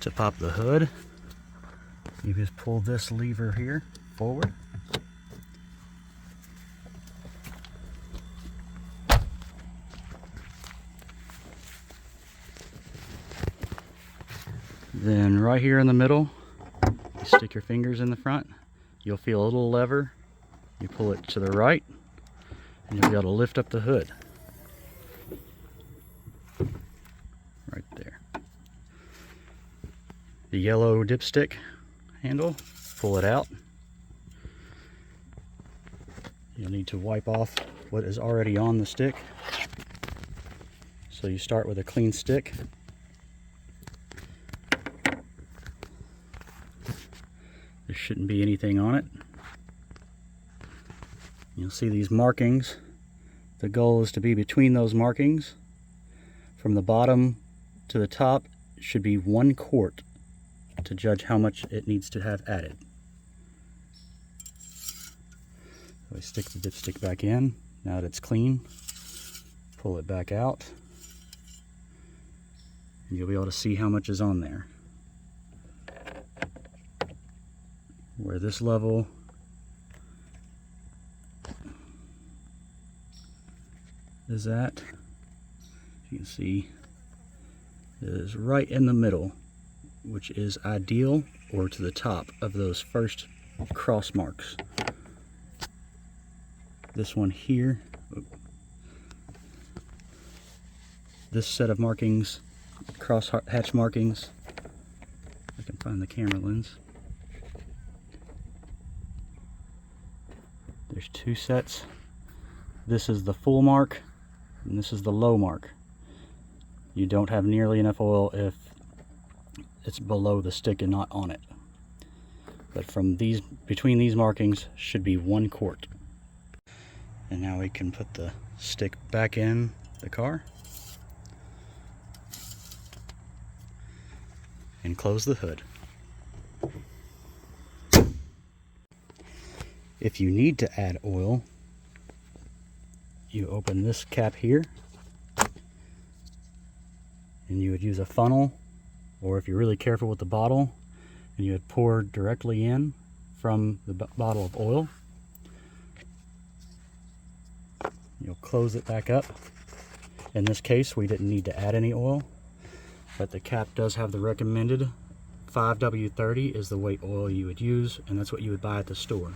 To pop the hood, you just pull this lever here forward. Then right here in the middle, you stick your fingers in the front. You'll feel a little lever. You pull it to the right, and you'll be able to lift up the hood. Right there. The yellow dipstick handle, pull it out. You'll need to wipe off what is already on the stick. So you start with a clean stick. There shouldn't be anything on it. You'll see these markings. The goal is to be between those markings. From the bottom to the top should be 1 quart to judge how much it needs to have added. So I stick the dipstick back in. Now that it's clean, pull it back out, and you'll be able to see how much is on there. Where this level is at, you can see it is right in the middle, which is ideal, or to the top of those first cross marks. This one here, this set of markings, cross hatch markings, I can find the camera lens. There's 2 sets. This is the full mark, and this is the low mark. You don't have nearly enough oil if it's below the stick and not on it. But from these, between these markings should be 1 quart. And now we can put the stick back in the car and close the hood. If you need to add oil, you open this cap here, and you would use a funnel, or if you're really careful with the bottle, and you would pour directly in from the bottle of oil. You'll close it back up. In this case, we didn't need to add any oil, but the cap does have the recommended 5W30 is the weight oil you would use, and that's what you would buy at the store.